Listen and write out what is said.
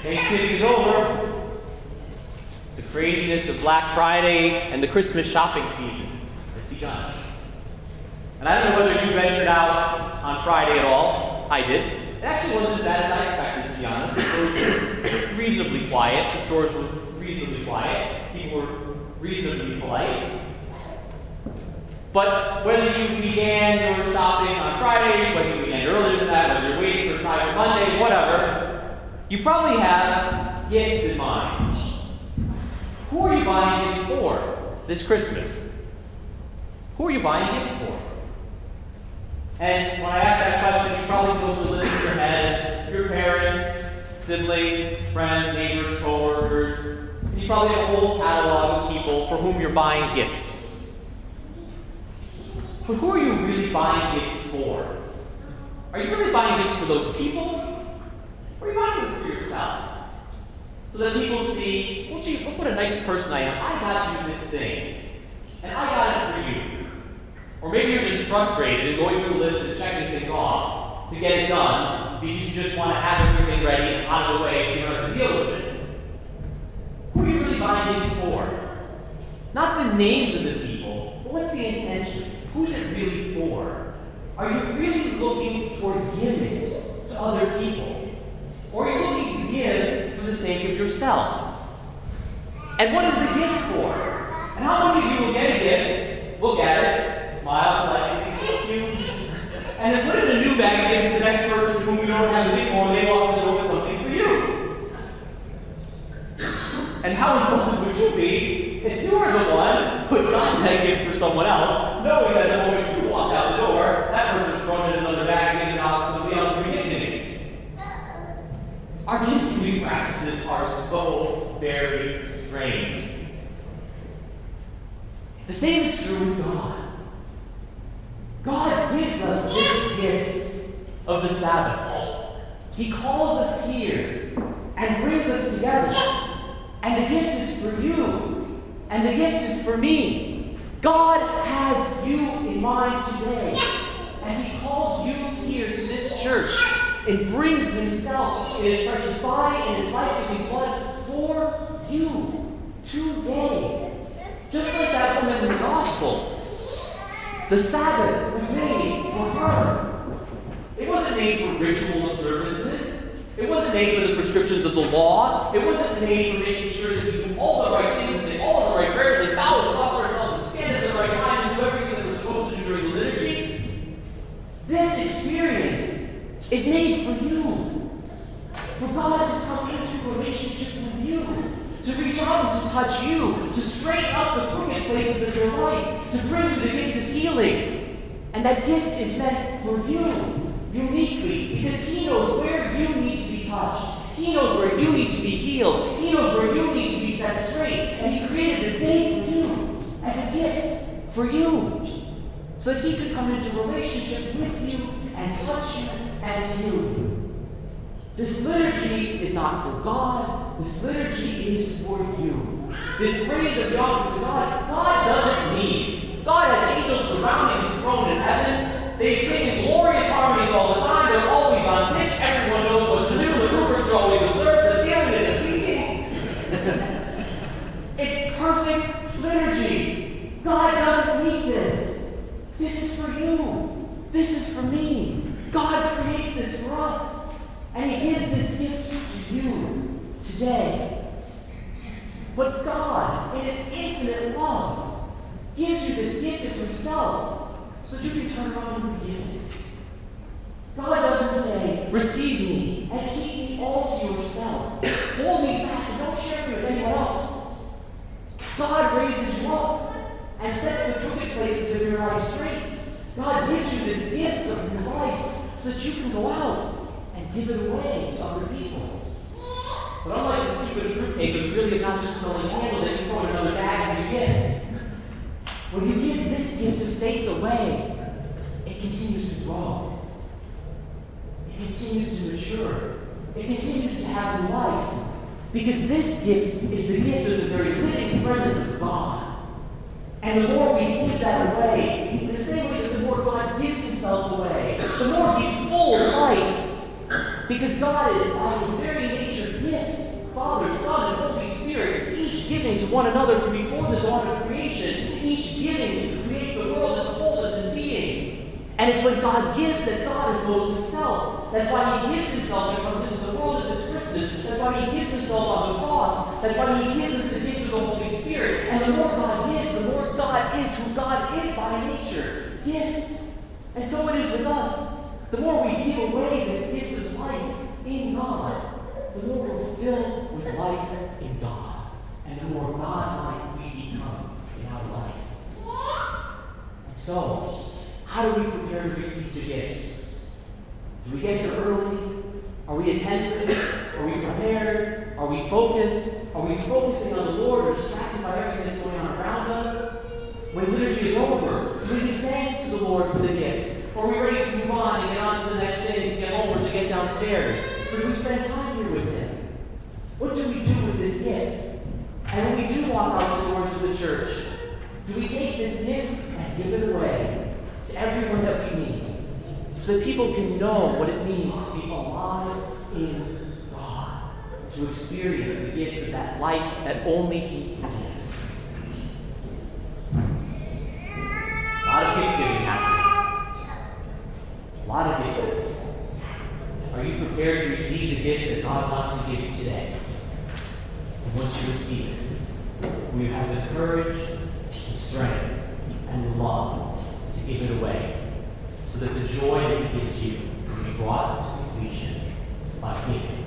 Thanksgiving is over. The craziness of Black Friday and the Christmas shopping season has begun. And I don't know whether you ventured out on Friday at all. I did. It actually wasn't as bad as I expected, to be honest. It was reasonably quiet. The stores were reasonably quiet. People were reasonably polite. But whether you began your shopping on Friday, whether you began earlier than that, whether you're waiting for Cyber Monday, whatever, you probably have gifts in mind. Who are you buying gifts for this Christmas? Who are you buying gifts for? And when I ask that question, you probably go through a list in your head: your parents, siblings, friends, neighbors, co-workers. And you probably have a whole catalog of people for whom you're buying gifts. But who are you really buying gifts for? Are you really buying gifts for those people? Or are you buying them for yourself? So that people see, well, gee, look what a nice person I am. I got you this thing. And I got it for you. Or maybe you're just frustrated and going through the list and checking things off to get it done because you just want to have everything ready and out of the way so you don't have to deal with it. Who are you really buying gifts for? Not the names of the people, but what's the intention? Who's it really for? Are you really looking toward giving to other people? Or are you looking to give for the sake of yourself? And what is the gift for? And how many of you will get a gift, look at it, smile, like, thank you, and then put it in a new bag and give it to the next person whom you don't have anything for, and they walk in the door with something for you? And how insulted would you be if you were the one who had gotten that gift for someone else, knowing that the moment you walk out the door, that person's thrown in another bag and given it off to somebody else who gifted it? Our gift-giving practices are so very strange. The same is true with God. God gives us this gift of the Sabbath. He calls us here and brings us together. And the gift is for you. And the gift is for me. God has you in mind today as He calls you here to this church and brings Himself in His precious body and His life-giving blood for you today. Just like that woman in the gospel. The Sabbath was made for her. It wasn't made for ritual observances. It wasn't made for the prescriptions of the law. It wasn't made for making sure that we do all the right things and say all the right prayers and bow across ourselves and stand at the right time and do everything that we're supposed to do during the liturgy. This experience is made for you. For God to come into a relationship with you, to reach out and to touch you, to straighten up the crooked places of your life, to bring you the gift of healing. And that gift is meant for you, uniquely, because He knows where you need to be touched. He knows where you need to be healed. He knows where you need to be set straight. And He created this day for you, as a gift for you, so that He could come into relationship with you and touch you and heal you. This liturgy is not for God. This liturgy is for you. This praise that we offer to God, God doesn't need. God has angels surrounding His throne in heaven. They sing in glorious harmonies all the time. They're always on pitch. Everyone knows what to do. The rubrics are always observed. The ceiling isn't leaking. It's perfect liturgy. God doesn't need this. This is for you. This is for me. God creates this for us. And He gives this gift to you today. But God, in His infinite love, gives you this gift of Himself so that you can turn around and give it. God doesn't say, receive me and keep me all to yourself. Hold me fast and don't share me with anyone else. God raises you up and sets the crooked places of your life straight. God gives you this gift of your life so that you can go out and give it away to other people. But unlike the stupid fruitcake, it really not just only handle that you throw in another bag and you give. When you give this gift of faith away, it continues to grow. It continues to mature. It continues to have new life. Because this gift is the gift of the very living presence of God. And the more we give that away, in the same way that the more God gives Himself away, the more He's full of life. Because God is, by His very nature, gift. giving to one another from before the dawn of creation, each giving to create the world and to hold us in being. And it's when God gives that God is most himself. That's why he gives himself and comes into the world at this Christmas. That's why he gives himself on the cross. That's why he gives us the gift of the Holy Spirit. And the more God gives, the more God is who God is by nature. Gift. And so it is with us. The more we give away this gift of life in God, the more we're filled with life in God. And the more God-like we become in our life. And so, how do we prepare to receive the gift? Do we get here early? Are we attentive? Are we prepared? Are we focused? Are we focusing on the Lord or distracted by everything that's going on around us? When liturgy is over, do we give thanks to the Lord for the gift? Or are we ready to move on and get on to the next thing, to get home or to get downstairs? Or do we spend time here with Him? What do we do with this gift? And when we do walk out the doors of the church, do we take this gift and give it away to everyone that we meet, so that people can know what it means to be alive in God, to experience the gift of that life that only He can give? A lot of gift giving happening. A lot of gift giving. Are you prepared to receive the gift that God wants to give you today? And once you receive it, will you have the courage, the strength, and the love to give it away, so that the joy that He gives you will be brought to completion by Him?